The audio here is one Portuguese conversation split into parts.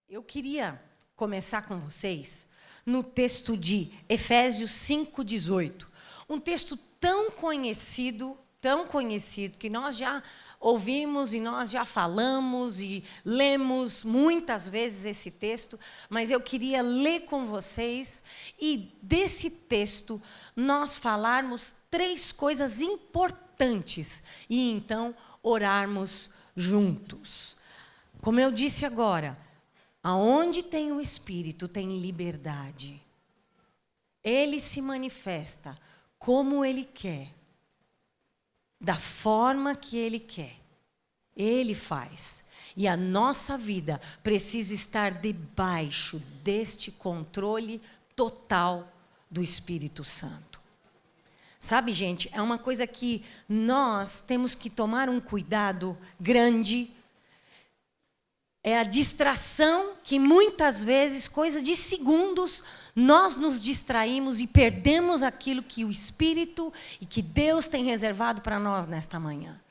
Eu queria começar com vocês no texto de Efésios 5:18. Um texto tão conhecido, que nós já ouvimos e nós já falamos e lemos muitas vezes esse texto, mas eu queria ler com vocês e desse texto nós falarmos 3 coisas importantes e então orarmos juntos. Como eu disse agora, aonde tem o Espírito, tem liberdade. Ele se manifesta como Ele quer, da forma que Ele quer. Ele faz. E a nossa vida precisa estar debaixo deste controle total do Espírito Santo. Sabe, gente, é uma coisa que nós temos que tomar um cuidado grande. É a distração que muitas vezes, coisa de segundos, nós nos distraímos e perdemos aquilo que o Espírito e que Deus tem reservado para nós nesta manhã.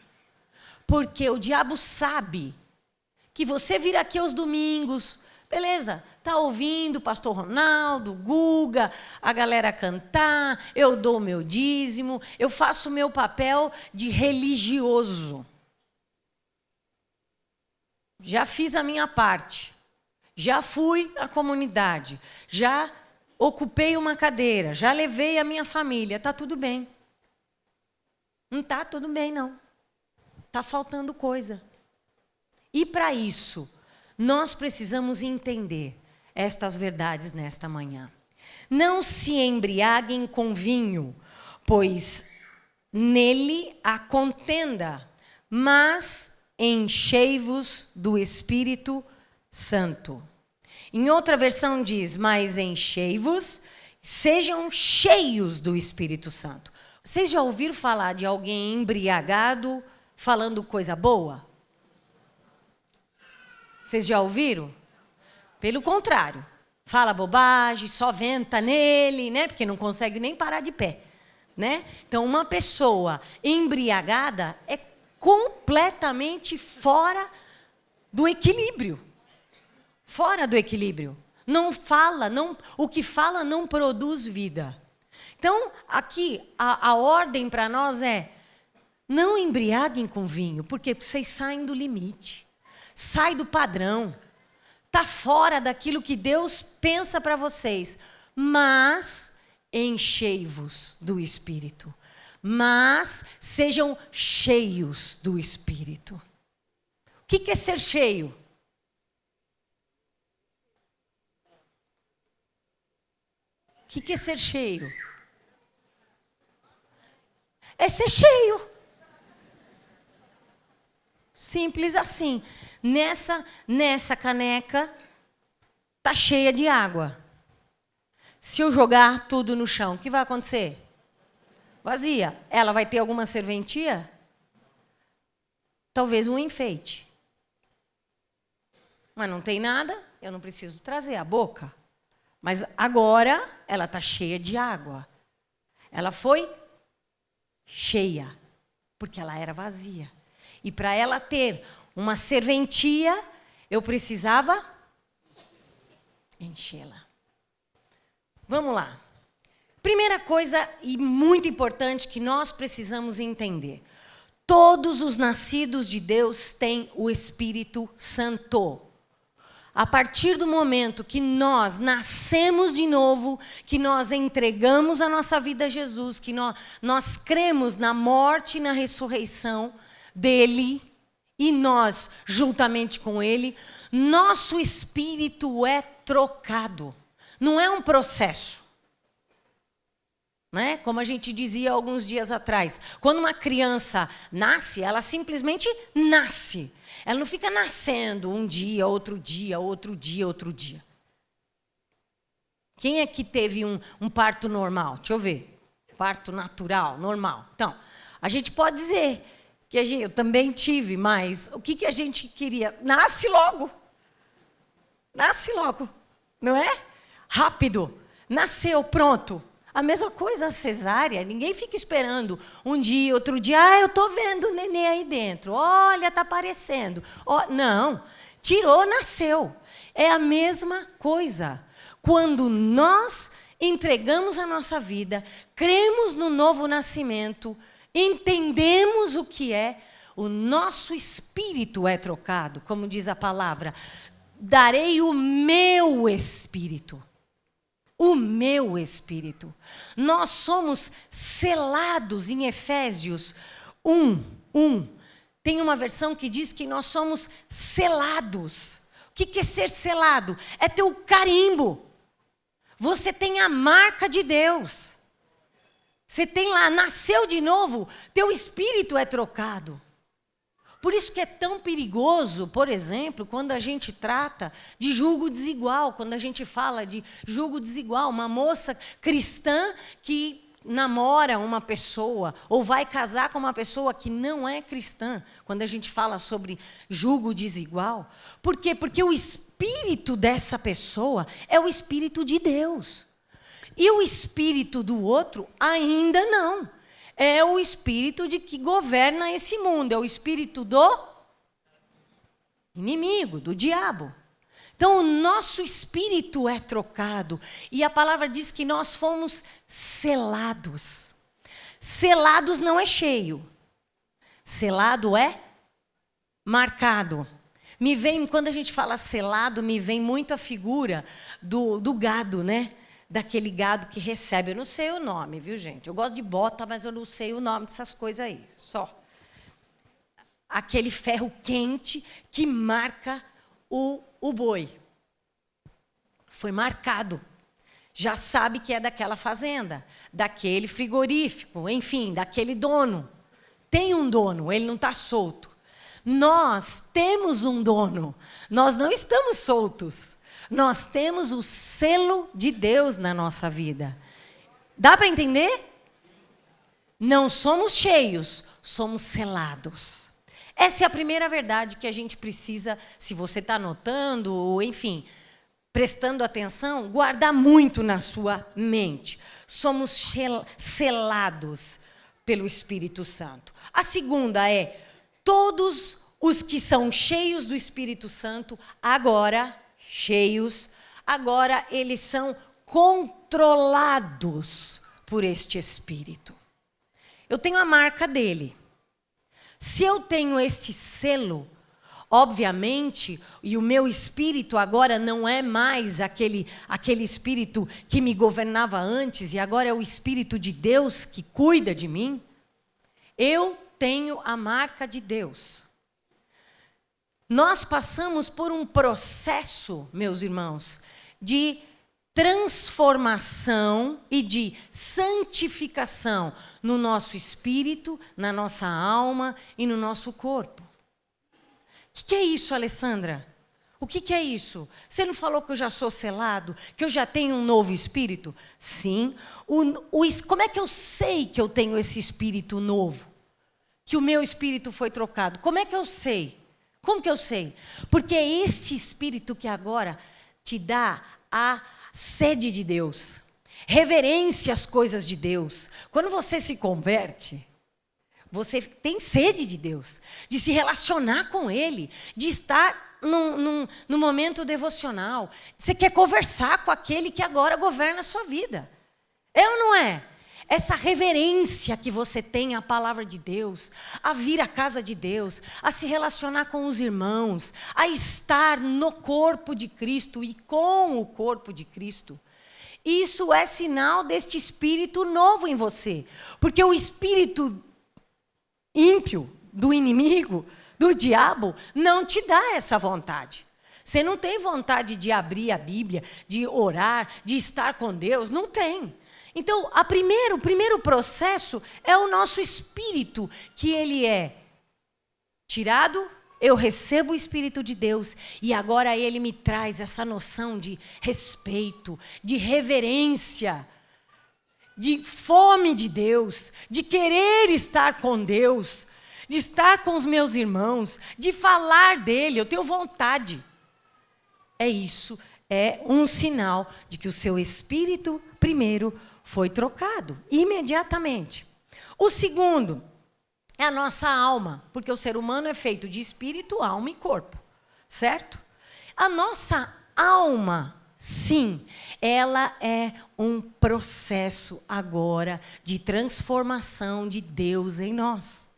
Porque o diabo sabe que você vir aqui aos domingos, beleza, está ouvindo o pastor Ronaldo, Guga, a galera cantar, eu dou o meu dízimo, eu faço o meu papel de religioso. Já fiz a minha parte, já fui à comunidade, já ocupei uma cadeira, já levei a minha família, está tudo bem. Não está tudo bem, não. Está faltando coisa. E para isso, nós precisamos entender estas verdades nesta manhã. Não se embriaguem com vinho, pois nele há contenda, mas enchei-vos do Espírito Santo. Em outra versão diz, mas enchei-vos, sejam cheios do Espírito Santo. Vocês já ouviram falar de alguém embriagado falando coisa boa? Vocês já ouviram? Pelo contrário, fala bobagem, só venta nele, né? Porque não consegue nem parar de pé, né? Então, uma pessoa embriagada é completamente fora do equilíbrio. Fora do equilíbrio. Não fala, o que fala não produz vida. Então, aqui, a ordem para nós é, não embriaguem com vinho, porque vocês saem do limite. Sai do padrão. Está fora daquilo que Deus pensa para vocês. Mas enchei-vos do Espírito. Mas sejam cheios do Espírito. O que é ser cheio? O que é ser cheio? É ser cheio. Simples assim. Nessa caneca está cheia de água. Se eu jogar tudo no chão, o que vai acontecer? Vazia. Ela vai ter alguma serventia? Talvez um enfeite. Mas não tem nada, eu não preciso trazer a boca. Mas agora ela está cheia de água. Ela foi cheia, porque ela era vazia. E para ela ter uma serventia, eu precisava enchê-la. Vamos lá. Primeira coisa e muito importante que nós precisamos entender. Todos os nascidos de Deus têm o Espírito Santo. A partir do momento que nós nascemos de novo, que nós entregamos a nossa vida a Jesus, que nós cremos na morte e na ressurreição dele, e nós, juntamente com ele, nosso espírito é trocado. Não é um processo. Né? Como a gente dizia alguns dias atrás, quando uma criança nasce, ela simplesmente nasce. Ela não fica nascendo um dia, outro dia, outro dia, outro dia. Quem é que teve um parto normal? Deixa eu ver. Parto natural, normal. Então, a gente pode dizer que eu também tive, mas o que a gente queria? Nasce logo. Nasce logo. Não é? Rápido. Nasceu, pronto. A mesma coisa a cesárea, ninguém fica esperando um dia, outro dia, eu estou vendo o neném aí dentro, olha, está aparecendo. Não, Tirou, nasceu. É a mesma coisa. Quando nós entregamos a nossa vida, cremos no novo nascimento, entendemos o que é, o nosso espírito é trocado, como diz a palavra. Darei o meu espírito. O meu espírito. Nós somos selados em Efésios 1. Tem uma versão que diz que nós somos selados. O que é ser selado? É ter o carimbo. Você tem a marca de Deus. Você tem lá, nasceu de novo, teu espírito é trocado. Por isso que é tão perigoso, por exemplo, quando a gente trata de julgo desigual, quando a gente fala de julgo desigual, uma moça cristã que namora uma pessoa ou vai casar com uma pessoa que não é cristã, quando a gente fala sobre julgo desigual. Por quê? Porque o espírito dessa pessoa é o espírito de Deus. E o espírito do outro ainda não. É o espírito de que governa esse mundo, é o espírito do inimigo, do diabo. Então, o nosso espírito é trocado. E a palavra diz que nós fomos selados. Selados não é cheio. Selado é marcado. Quando a gente fala selado, me vem muito a figura do gado, né? Daquele gado que recebe. Eu não sei o nome, viu, gente? Eu gosto de bota, mas eu não sei o nome dessas coisas aí. Só. Aquele ferro quente que marca o boi. Foi marcado. Já sabe que é daquela fazenda, daquele frigorífico, enfim, daquele dono. Tem um dono, ele não está solto. Nós temos um dono. Nós não estamos soltos. Nós temos o selo de Deus na nossa vida. Dá para entender? Não somos cheios, somos selados. Essa é a primeira verdade que a gente precisa, se você está anotando, ou enfim, prestando atenção, guardar muito na sua mente. Somos selados pelo Espírito Santo. A segunda é, todos os que são cheios do Espírito Santo, agora eles são controlados por este Espírito. Eu tenho a marca dele. Se eu tenho este selo, obviamente, e o meu espírito agora não é mais aquele espírito que me governava antes, e agora é o Espírito de Deus que cuida de mim, eu tenho a marca de Deus. Nós passamos por um processo, meus irmãos, de transformação e de santificação no nosso espírito, na nossa alma e no nosso corpo. O que é isso, Alessandra? O que é isso? Você não falou que eu já sou selado? Que eu já tenho um novo espírito? Sim. Como é que eu sei que eu tenho esse espírito novo? Que o meu espírito foi trocado? Como é que eu sei? Como que eu sei? Porque é este espírito que agora te dá a sede de Deus, reverência às coisas de Deus. Quando você se converte, você tem sede de Deus, de se relacionar com Ele, de estar num momento devocional. Você quer conversar com aquele que agora governa a sua vida. É ou não é? Essa reverência que você tem à palavra de Deus, a vir à casa de Deus, a se relacionar com os irmãos, a estar no corpo de Cristo e com o corpo de Cristo. Isso é sinal deste espírito novo em você. Porque o espírito ímpio do inimigo, do diabo, não te dá essa vontade. Você não tem vontade de abrir a Bíblia, de orar, de estar com Deus. Não tem. Então, o primeiro processo é o nosso espírito, que ele é tirado, eu recebo o Espírito de Deus, e agora ele me traz essa noção de respeito, de reverência, de fome de Deus, de querer estar com Deus, de estar com os meus irmãos, de falar dele, eu tenho vontade. Isso é um sinal de que o seu espírito, primeiro, foi trocado, imediatamente. O segundo é a nossa alma, porque o ser humano é feito de espírito, alma e corpo. certo? A nossa alma, sim, ela é um processo agora de transformação de Deus em nós.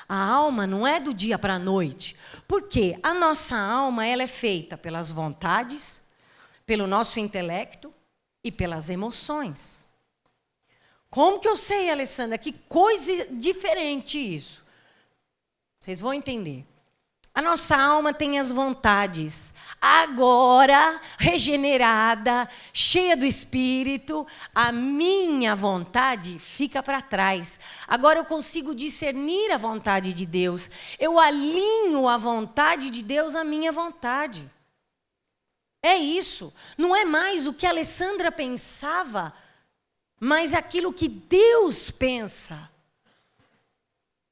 A alma não é do dia para a noite. Por quê? A nossa alma ela é feita pelas vontades, pelo nosso intelecto e pelas emoções. Como que eu sei, Alessandra? Que coisa diferente isso. Vocês vão entender. A nossa alma tem as vontades. Agora, regenerada, cheia do Espírito, a minha vontade fica para trás. Agora eu consigo discernir a vontade de Deus. Eu alinho a vontade de Deus à minha vontade. É isso. Não é mais o que a Alessandra pensava, mas aquilo que Deus pensa.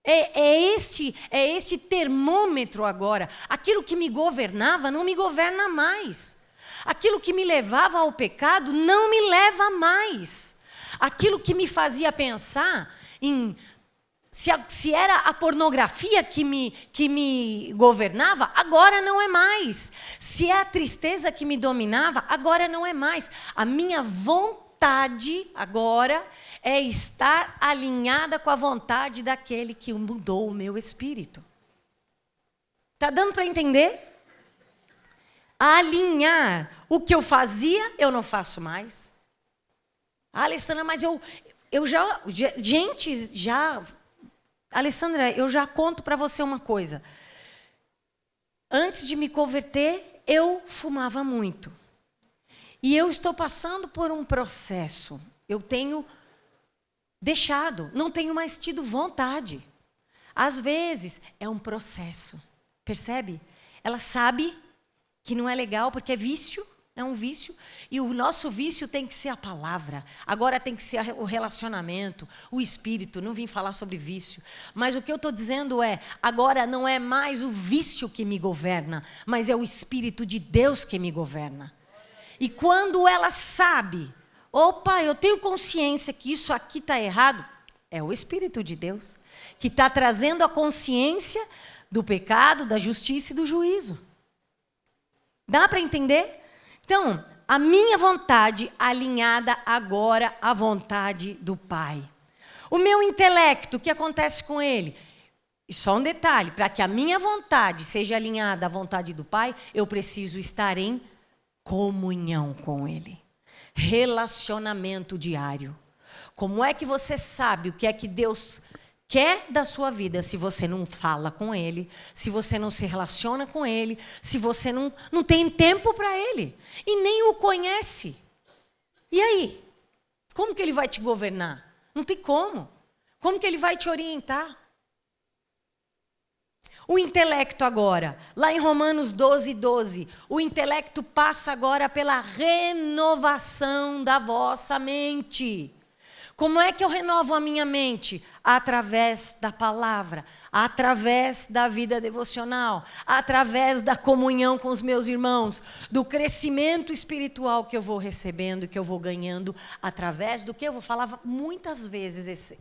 É este termômetro agora. Aquilo que me governava não me governa mais. Aquilo que me levava ao pecado não me leva mais. Aquilo que me fazia pensar em se era a pornografia que me governava, agora não é mais. Se é a tristeza que me dominava, agora não é mais. A minha vontade agora é estar alinhada com a vontade daquele que mudou o meu espírito. Está dando para entender? Alinhar o que eu fazia, eu não faço mais. Alessandra, mas eu já... Gente, já... Alessandra, eu já conto para você uma coisa. Antes de me converter, eu fumava muito. E eu estou passando por um processo. Eu tenho deixado, não tenho mais tido vontade. Às vezes, é um processo. Percebe? Ela sabe que não é legal, porque é vício, é um vício. E o nosso vício tem que ser a palavra. Agora tem que ser o relacionamento, o espírito. Não vim falar sobre vício. Mas o que eu estou dizendo é, agora não é mais o vício que me governa, mas é o Espírito de Deus que me governa. E quando ela sabe, opa, eu tenho consciência que isso aqui está errado, é o Espírito de Deus que está trazendo a consciência do pecado, da justiça e do juízo. Dá para entender? Então, a minha vontade alinhada agora à vontade do Pai. O meu intelecto, o que acontece com ele? E só um detalhe, para que a minha vontade seja alinhada à vontade do Pai, eu preciso estar em comunhão com Ele. Relacionamento diário. Como é que você sabe o que é que Deus quer da sua vida se você não fala com Ele, se você não se relaciona com Ele, se você não tem tempo para Ele e nem o conhece? E aí? Como que Ele vai te governar? Não tem como. Como que Ele vai te orientar? O intelecto agora, lá em Romanos 12:12, o intelecto passa agora pela renovação da vossa mente. Como é que eu renovo a minha mente? Através da palavra, através da vida devocional, através da comunhão com os meus irmãos, do crescimento espiritual que eu vou recebendo, que eu vou ganhando, através do que eu vou falar muitas vezes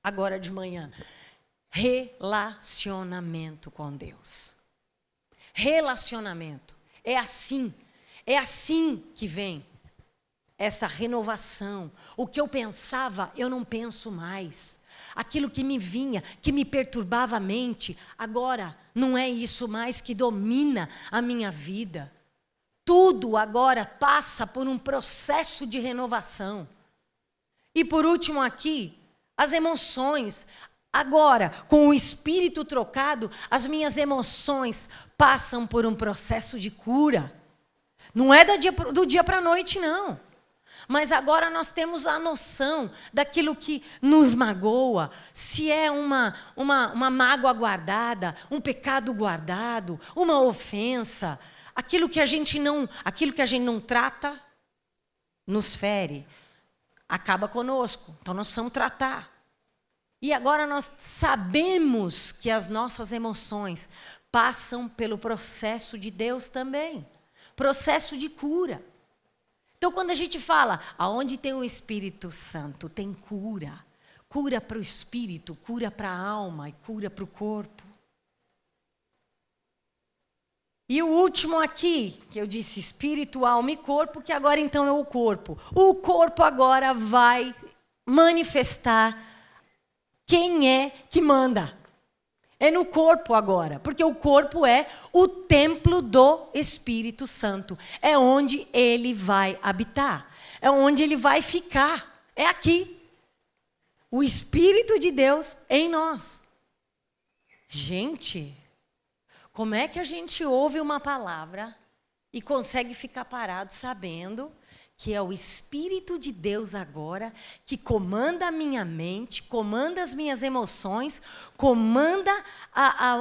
agora de manhã. Relacionamento com Deus. Relacionamento. É assim que vem essa renovação. O que eu pensava, eu não penso mais. Aquilo que me vinha, que me perturbava a mente, agora não é isso mais que domina a minha vida. Tudo agora passa por um processo de renovação. E por último aqui, as emoções. Agora, com o espírito trocado, as minhas emoções passam por um processo de cura. Não é do dia para a noite, não. Mas agora nós temos a noção daquilo que nos magoa, se é uma mágoa guardada, um pecado guardado, uma ofensa, aquilo que a gente não trata, nos fere, acaba conosco. Então nós precisamos tratar. E agora nós sabemos que as nossas emoções passam pelo processo de Deus também. Processo de cura. Então, quando a gente fala, aonde tem o Espírito Santo, tem cura. Cura para o espírito, cura para a alma e cura para o corpo. E o último aqui, que eu disse espírito, alma e corpo, que agora então é o corpo. O corpo agora vai manifestar quem é que manda. É no corpo agora, porque o corpo é o templo do Espírito Santo. É onde ele vai habitar, é onde ele vai ficar. É aqui. O Espírito de Deus em nós. Gente, como é que a gente ouve uma palavra e consegue ficar parado sabendo que é o Espírito de Deus agora que comanda a minha mente, comanda as minhas emoções, comanda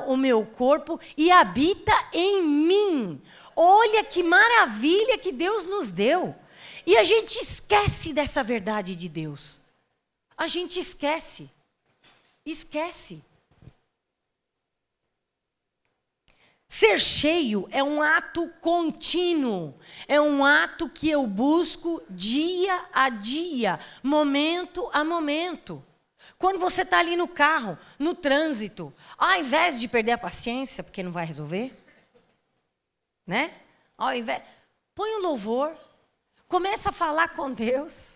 o meu corpo e habita em mim? Olha que maravilha que Deus nos deu. E a gente esquece dessa verdade de Deus. A gente esquece. Esquece. Ser cheio é um ato contínuo, é um ato que eu busco dia a dia, momento a momento. Quando você está ali no carro, no trânsito, ao invés de perder a paciência, porque não vai resolver, né? Ao invés, põe o louvor, começa a falar com Deus.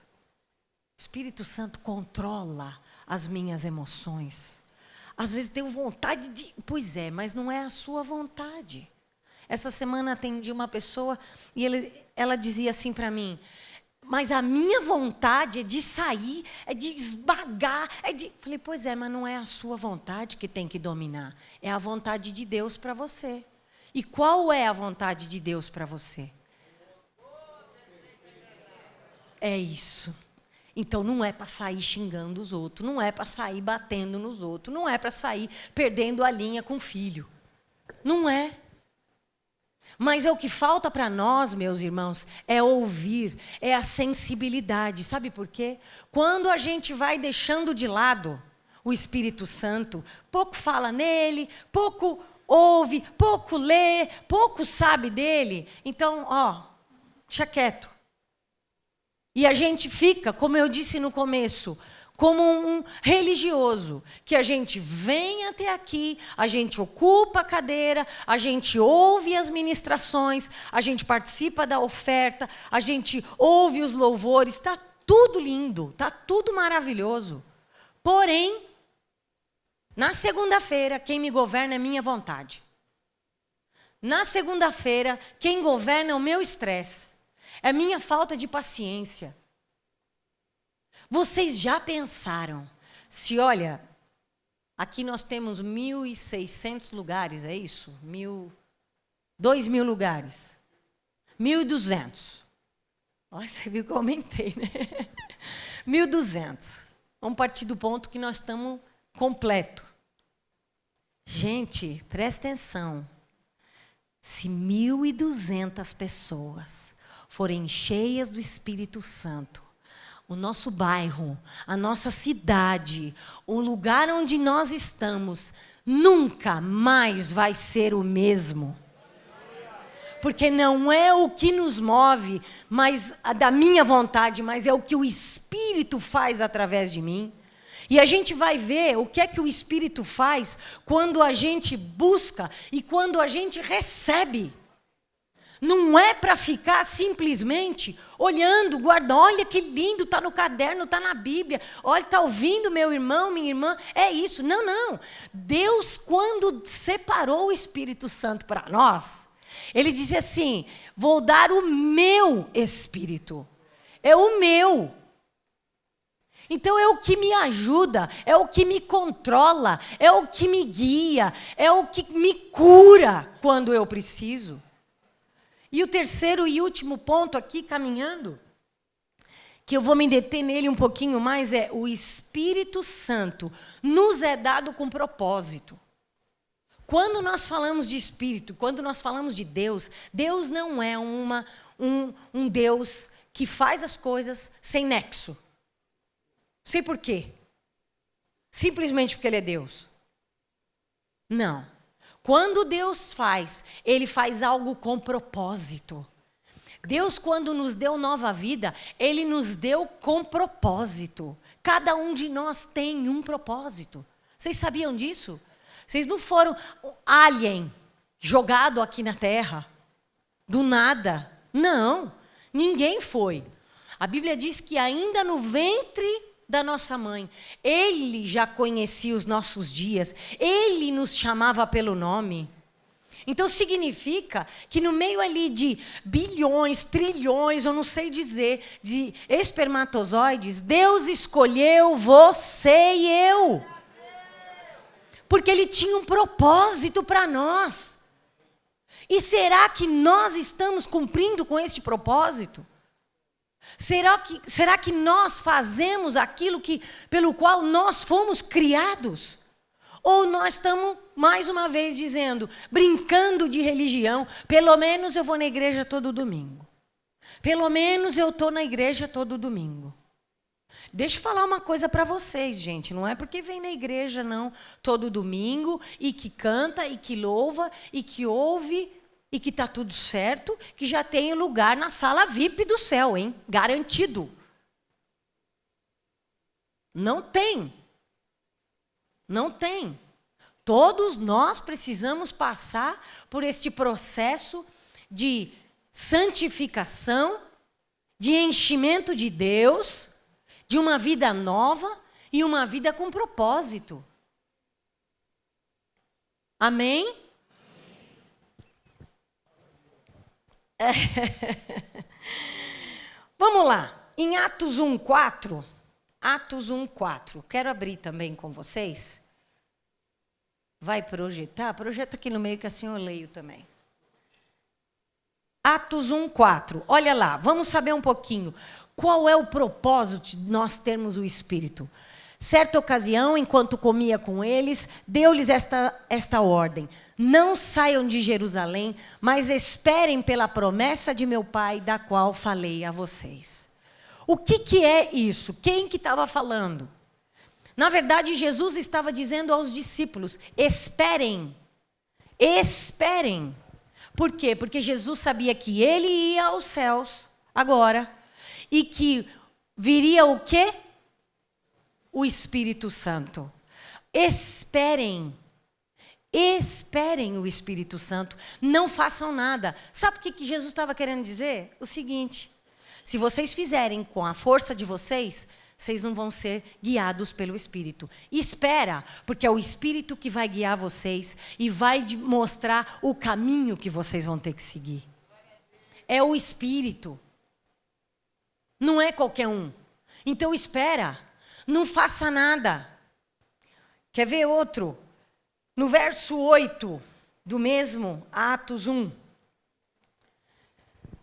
O Espírito Santo controla as minhas emoções. Às vezes tenho vontade de... Pois é, mas não é a sua vontade. Essa semana atendi uma pessoa e ela dizia assim para mim, mas a minha vontade é de sair, é de esmagar, é de... Falei, pois é, mas não é a sua vontade que tem que dominar. É a vontade de Deus para você. E qual é a vontade de Deus para você? É isso. Então, não é para sair xingando os outros, não é para sair batendo nos outros, não é para sair perdendo a linha com o filho. Não é. Mas é o que falta para nós, meus irmãos, é ouvir, é a sensibilidade. Sabe por quê? Quando a gente vai deixando de lado o Espírito Santo, pouco fala nele, pouco ouve, pouco lê, pouco sabe dele. Então, deixa quieto. E a gente fica, como eu disse no começo, como um religioso, que a gente vem até aqui, a gente ocupa a cadeira, a gente ouve as ministrações, a gente participa da oferta, a gente ouve os louvores, está tudo lindo, está tudo maravilhoso. Porém, na segunda-feira, quem me governa é minha vontade. Na segunda-feira, quem governa é o meu estresse. É minha falta de paciência. Vocês já pensaram, se olha, aqui nós temos 1.600 lugares, é isso? 2.000 lugares. 1.200. Olha, você viu que eu aumentei, né? 1.200. Vamos partir do ponto que nós estamos completo. Gente, presta atenção. Se 1.200 pessoas forem cheias do Espírito Santo, o nosso bairro, a nossa cidade, o lugar onde nós estamos, nunca mais vai ser o mesmo. Porque não é o que nos move, mas da minha vontade, mas é o que o Espírito faz através de mim. E a gente vai ver o que é que o Espírito faz quando a gente busca e quando a gente recebe. Não é para ficar simplesmente olhando, guardando, olha que lindo, está no caderno, está na Bíblia, olha, está ouvindo meu irmão, minha irmã, é isso. Não, não. Deus, quando separou o Espírito Santo para nós, ele disse assim, vou dar o meu Espírito, é o meu. Então é o que me ajuda, é o que me controla, é o que me guia, é o que me cura quando eu preciso. E o terceiro e último ponto aqui, caminhando, que eu vou me deter nele um pouquinho mais, é o Espírito Santo nos é dado com propósito. Quando nós falamos de Espírito, quando nós falamos de Deus, Deus não é um Deus que faz as coisas sem nexo. Sei por quê. Simplesmente porque Ele é Deus. Não. Quando Deus faz, Ele faz algo com propósito. Deus, quando nos deu nova vida, Ele nos deu com propósito. Cada um de nós tem um propósito. Vocês sabiam disso? Vocês não foram alien, jogado aqui na terra, do nada. Não, ninguém foi. A Bíblia diz que ainda no ventre da nossa mãe, Ele já conhecia os nossos dias, Ele nos chamava pelo nome. Então significa que no meio ali de bilhões, trilhões, eu não sei dizer, de espermatozoides, Deus escolheu você e eu. Porque Ele tinha um propósito para nós. E será que nós estamos cumprindo com este propósito? Será que nós fazemos aquilo pelo qual nós fomos criados? Ou nós estamos, mais uma vez, dizendo, brincando de religião, pelo menos eu vou na igreja todo domingo. Pelo menos eu estou na igreja todo domingo. Deixa eu falar uma coisa para vocês, gente. Não é porque vem na igreja, não, todo domingo, e que canta, e que louva, e que ouve, e que está tudo certo, que já tem lugar na sala VIP do céu, hein? Garantido. Não tem. Não tem. Todos nós precisamos passar por este processo de santificação, de enchimento de Deus, de uma vida nova e uma vida com propósito. Amém? Vamos lá. Em Atos 1:4. Atos 1:4. Quero abrir também com vocês. Vai projetar? Projeta aqui no meio que assim eu leio também. Atos 1:4. Olha lá, vamos saber um pouquinho. Qual é o propósito de nós termos o Espírito? Certa ocasião, enquanto comia com eles, deu-lhes esta ordem. Não saiam de Jerusalém, mas esperem pela promessa de meu Pai, da qual falei a vocês. O que é isso? Quem que estava falando? Na verdade, Jesus estava dizendo aos discípulos, esperem, esperem. Por quê? Porque Jesus sabia que ele ia aos céus agora e que viria o quê? O Espírito Santo. Esperem. Esperem o Espírito Santo. Não façam nada. Sabe o que Jesus estava querendo dizer? O seguinte, se vocês fizerem com a força de vocês, vocês não vão ser guiados pelo Espírito. Espera, porque é o Espírito que vai guiar vocês e vai mostrar o caminho que vocês vão ter que seguir. É o Espírito. Não é qualquer um. Então espera, não faça nada. Quer ver outro? No verso 8 do mesmo Atos 1.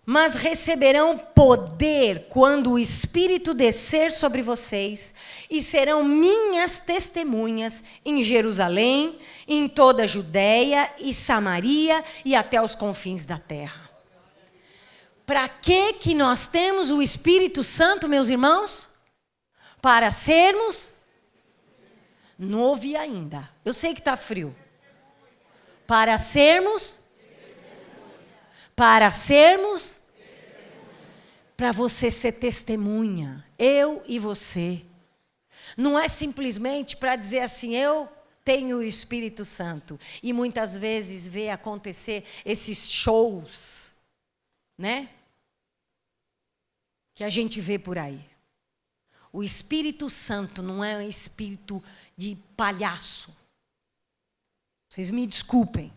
Mas receberão poder quando o Espírito descer sobre vocês e serão minhas testemunhas em Jerusalém, em toda a Judéia e Samaria e até os confins da terra. Para que nós temos o Espírito Santo, meus irmãos? Para sermos... Não ouvi ainda. Eu sei que está frio. Para sermos... Para sermos... Para você ser testemunha. Eu e você. Não é simplesmente para dizer assim, eu tenho o Espírito Santo. E muitas vezes vê acontecer esses shows, né? Que a gente vê por aí. O Espírito Santo não é um espírito de palhaço. Vocês me desculpem.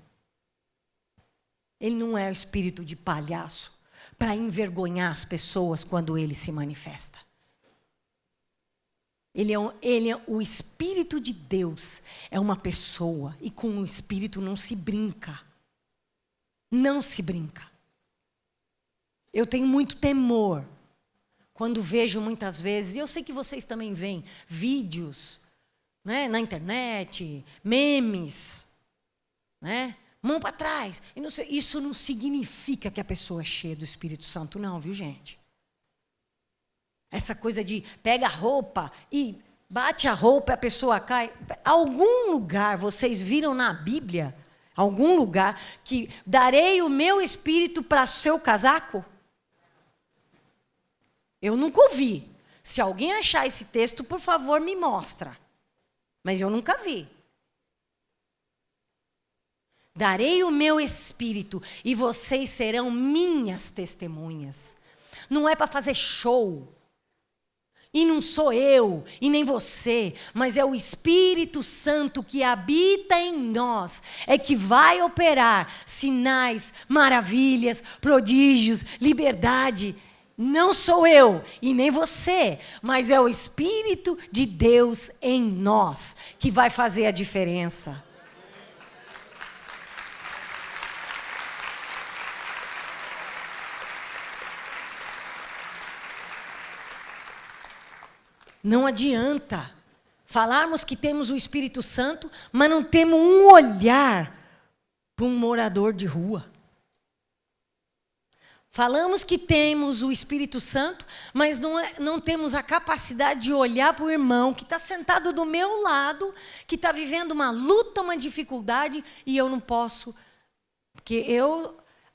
Ele não é o espírito de palhaço para envergonhar as pessoas quando ele se manifesta. O Espírito de Deus é uma pessoa e com o Espírito não se brinca. Não se brinca. Eu tenho muito temor quando vejo muitas vezes, e eu sei que vocês também veem, vídeos, né, na internet, memes, né? Mão para trás. Isso não significa que a pessoa é cheia do Espírito Santo, não, viu, gente? Essa coisa de pega a roupa e bate a roupa e a pessoa cai. Algum lugar vocês viram na Bíblia, algum lugar, que darei o meu Espírito para seu casaco? Eu nunca ouvi. Se alguém achar esse texto, por favor, me mostra. Mas eu nunca vi. Darei o meu espírito e vocês serão minhas testemunhas. Não é para fazer show. E não sou eu, e nem você, mas é o Espírito Santo que habita em nós, é que vai operar sinais, maravilhas, prodígios, liberdade. Não sou eu e nem você, mas é o Espírito de Deus em nós que vai fazer a diferença. Não adianta falarmos que temos o Espírito Santo, mas não temos um olhar para um morador de rua. Falamos que temos o Espírito Santo, mas não temos a capacidade de olhar para o irmão que está sentado do meu lado, que está vivendo uma luta, uma dificuldade, e eu não posso. Porque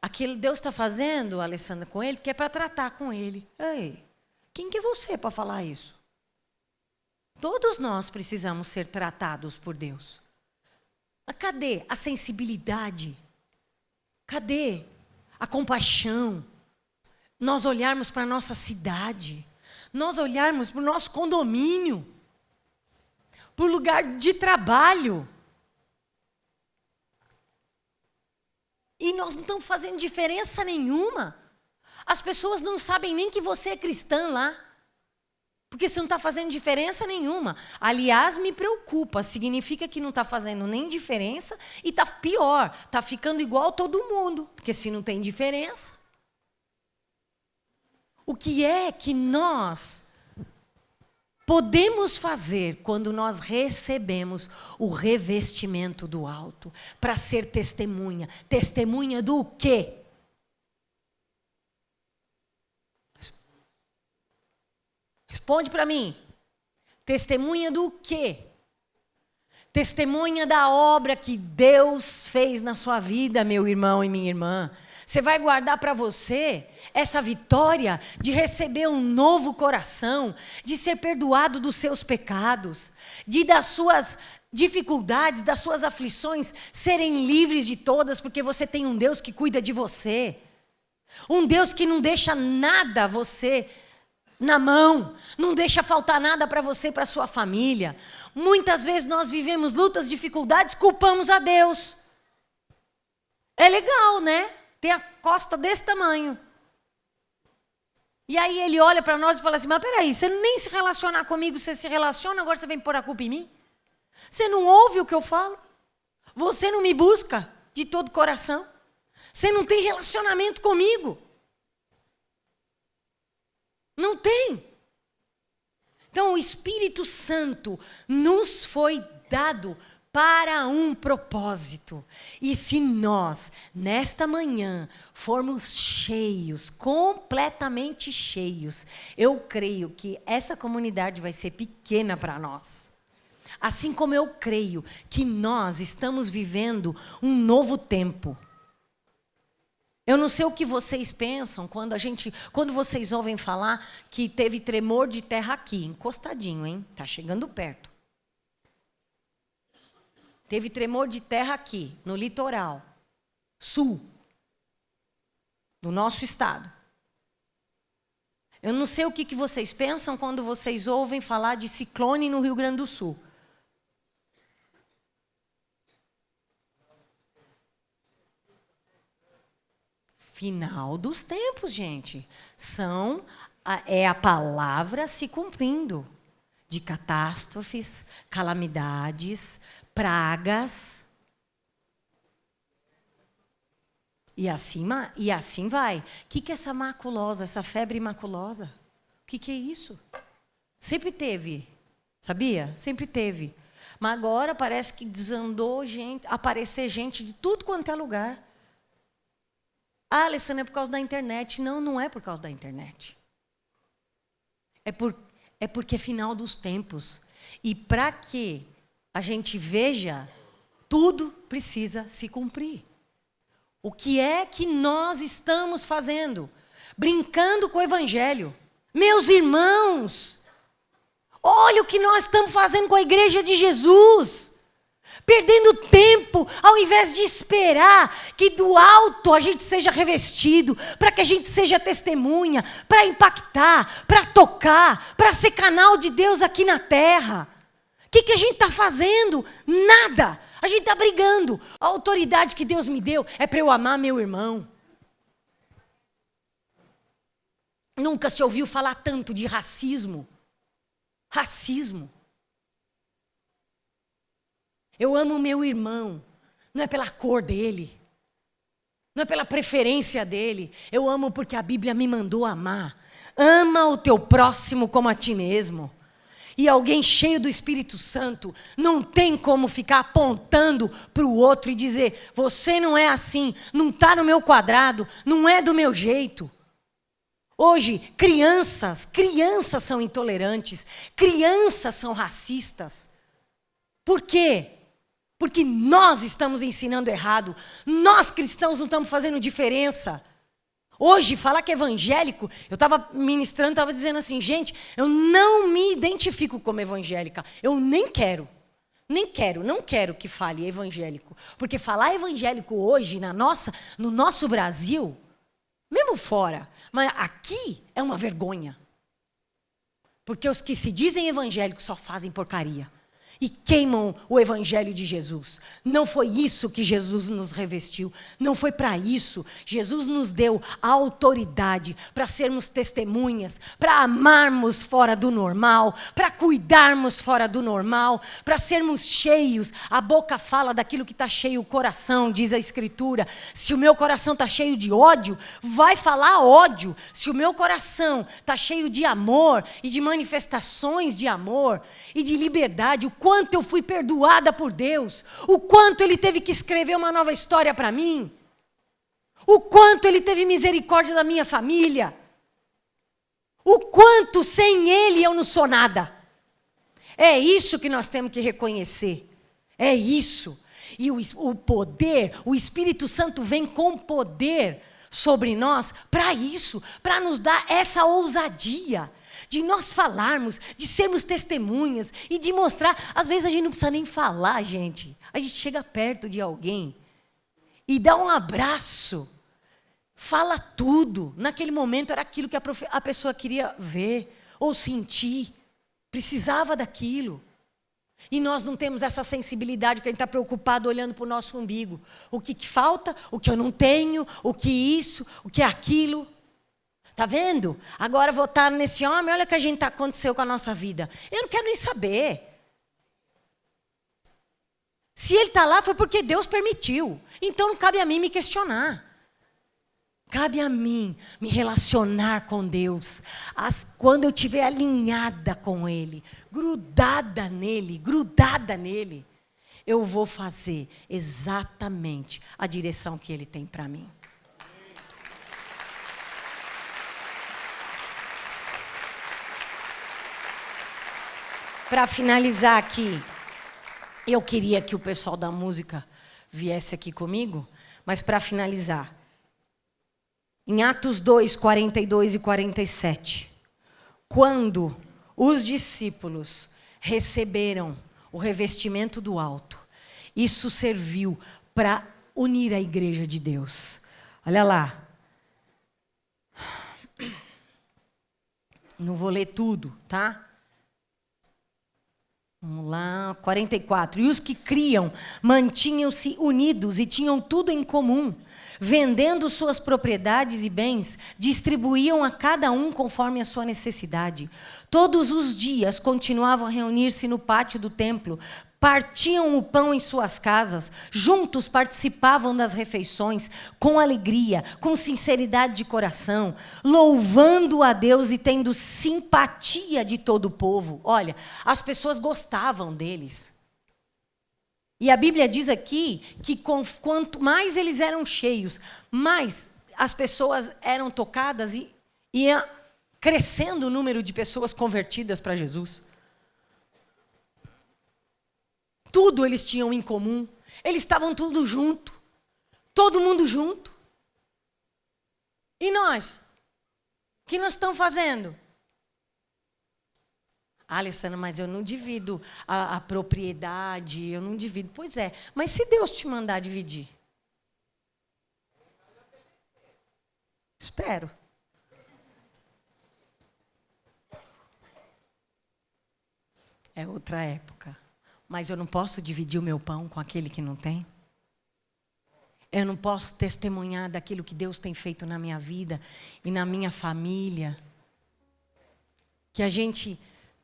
aquele Deus está fazendo, Alessandra, com ele, que é para tratar com ele. Ei, quem que é você para falar isso? Todos nós precisamos ser tratados por Deus. Mas cadê a sensibilidade? Cadê a compaixão? Nós olharmos para a nossa cidade, nós olharmos para o nosso condomínio, para o lugar de trabalho. E nós não estamos fazendo diferença nenhuma. As pessoas não sabem nem que você é cristã lá. Porque você não está fazendo diferença nenhuma. Aliás, me preocupa. Significa que não está fazendo nem diferença e está pior. Está ficando igual todo mundo. Porque se não tem diferença. O que é que nós podemos fazer quando nós recebemos o revestimento do alto? Para ser testemunha. Testemunha do quê? Responde para mim. Testemunha do quê? Testemunha da obra que Deus fez na sua vida, meu irmão e minha irmã. Você vai guardar para você essa vitória de receber um novo coração, de ser perdoado dos seus pecados, de das suas dificuldades, das suas aflições serem livres de todas, porque você tem um Deus que cuida de você. Um Deus que não deixa nada você na mão, não deixa faltar nada para você e para sua família. Muitas vezes nós vivemos lutas, dificuldades, culpamos a Deus. É legal, né? Tem a costa desse tamanho. E aí ele olha para nós e fala assim, mas peraí, você nem se relacionar comigo, você se relaciona, agora você vem pôr a culpa em mim? Você não ouve o que eu falo? Você não me busca de todo coração? Você não tem relacionamento comigo? Não tem. Então, o Espírito Santo nos foi dado para um propósito. E se nós, nesta manhã, formos cheios, completamente cheios, eu creio que essa comunidade vai ser pequena para nós. Assim como eu creio que nós estamos vivendo um novo tempo. Eu não sei o que vocês pensam quando vocês ouvem falar que teve tremor de terra aqui, encostadinho, hein? Tá chegando perto. Teve tremor de terra aqui, no litoral sul do nosso estado. Eu não sei o que vocês pensam quando vocês ouvem falar de ciclone no Rio Grande do Sul. Final dos tempos, gente. É a palavra se cumprindo. De catástrofes, calamidades, pragas. E assim vai. O que é essa maculosa, essa febre maculosa? O que é isso? Sempre teve, sabia? Sempre teve. Mas agora parece que desandou aparecer gente de tudo quanto é lugar. Ah, Alessandra, é por causa da internet. Não, não é por causa da internet. É porque é final dos tempos. E para que a gente veja, tudo precisa se cumprir. O que é que nós estamos fazendo? Brincando com o Evangelho. Meus irmãos, olha o que nós estamos fazendo com a igreja de Jesus. Perdendo tempo, ao invés de esperar que do alto a gente seja revestido, para que a gente seja testemunha, para impactar, para tocar, para ser canal de Deus aqui na terra. O que a gente está fazendo? Nada. A gente está brigando. A autoridade que Deus me deu é para eu amar meu irmão. Nunca se ouviu falar tanto de racismo. Racismo. Eu amo o meu irmão, não é pela cor dele, não é pela preferência dele. Eu amo porque a Bíblia me mandou amar. Ama o teu próximo como a ti mesmo. E alguém cheio do Espírito Santo não tem como ficar apontando para o outro e dizer: você não é assim, não está no meu quadrado, não é do meu jeito. Hoje, crianças são intolerantes, crianças são racistas. Por quê? Porque nós estamos ensinando errado. Nós cristãos não estamos fazendo diferença. Hoje, falar que é evangélico, eu estava ministrando, estava dizendo assim, gente, eu não me identifico como evangélica. Eu nem quero, não quero que fale evangélico. Porque falar evangélico hoje, no nosso Brasil, mesmo fora, mas aqui é uma vergonha. Porque os que se dizem evangélicos só fazem porcaria. E queimam o evangelho de Jesus. Não foi isso que Jesus nos revestiu. Não foi para isso. Jesus nos deu a autoridade para sermos testemunhas, para amarmos fora do normal, para cuidarmos fora do normal, para sermos cheios. A boca fala daquilo que está cheio o coração, diz a Escritura. Se o meu coração está cheio de ódio, vai falar ódio. Se o meu coração está cheio de amor e de manifestações de amor e de liberdade, o quanto eu fui perdoada por Deus, o quanto Ele teve que escrever uma nova história para mim, o quanto Ele teve misericórdia da minha família, o quanto sem Ele eu não sou nada. É isso que nós temos que reconhecer, é isso. E o poder, o Espírito Santo vem com poder sobre nós para isso, para nos dar essa ousadia de nós falarmos, de sermos testemunhas e de mostrar. Às vezes a gente não precisa nem falar, gente. A gente chega perto de alguém e dá um abraço, fala tudo. Naquele momento era aquilo que a pessoa queria ver ou sentir, precisava daquilo. E nós não temos essa sensibilidade, porque a gente está preocupado olhando para o nosso umbigo. O que falta, o que eu não tenho, o que isso, o que aquilo. Está vendo? Agora votar nesse homem, olha o que aconteceu com a nossa vida. Eu não quero nem saber. Se ele está lá, foi porque Deus permitiu. Então não cabe a mim me questionar. Cabe a mim me relacionar com Deus. Quando eu estiver alinhada com Ele, grudada nele, eu vou fazer exatamente a direção que Ele tem para mim. Para finalizar aqui, eu queria que o pessoal da música viesse aqui comigo, mas para finalizar, em Atos 2, 42 e 47, quando os discípulos receberam o revestimento do alto, isso serviu para unir a igreja de Deus. Olha lá. Não vou ler tudo, tá? Vamos lá, 44. E os que criam mantinham-se unidos e tinham tudo em comum. Vendendo suas propriedades e bens, distribuíam a cada um conforme a sua necessidade. Todos os dias continuavam a reunir-se no pátio do templo, partiam o pão em suas casas, juntos participavam das refeições, com alegria, com sinceridade de coração, louvando a Deus e tendo simpatia de todo o povo. Olha, as pessoas gostavam deles. E a Bíblia diz aqui que quanto mais eles eram cheios, mais as pessoas eram tocadas e ia crescendo o número de pessoas convertidas para Jesus. Tudo eles tinham em comum. Eles estavam tudo junto. Todo mundo junto. E nós? O que nós estamos fazendo? Alessandra, mas eu não divido a propriedade, eu não divido. Pois é, mas se Deus te mandar dividir? Espero. É outra época. Mas eu não posso dividir o meu pão com aquele que não tem? Eu não posso testemunhar daquilo que Deus tem feito na minha vida e na minha família? Que a gente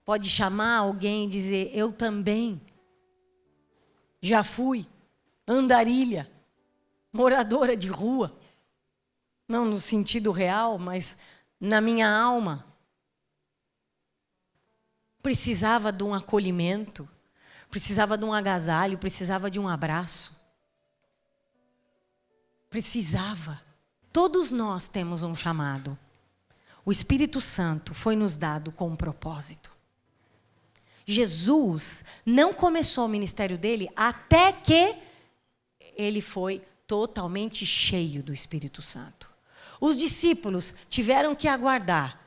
pode chamar alguém e dizer, eu também já fui andarilha, moradora de rua. Não no sentido real, mas na minha alma. Precisava de um acolhimento, precisava de um agasalho, precisava de um abraço. Precisava. Todos nós temos um chamado. O Espírito Santo foi nos dado com um propósito. Jesus não começou o ministério dele até que ele foi totalmente cheio do Espírito Santo. Os discípulos tiveram que aguardar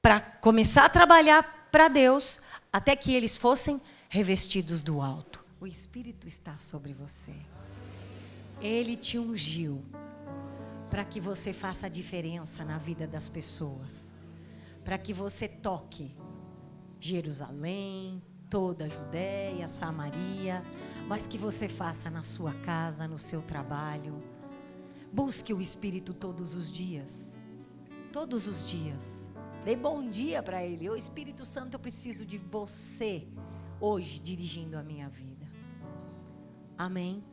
para começar a trabalhar para Deus até que eles fossem revestidos do alto. O Espírito está sobre você. Ele te ungiu para que você faça a diferença na vida das pessoas. Para que você toque Jerusalém, toda a Judéia, Samaria, mas que você faça na sua casa, no seu trabalho. Busque o Espírito todos os dias. Todos os dias. Dê bom dia para Ele. Ô Espírito Santo, eu preciso de você hoje dirigindo a minha vida. Amém.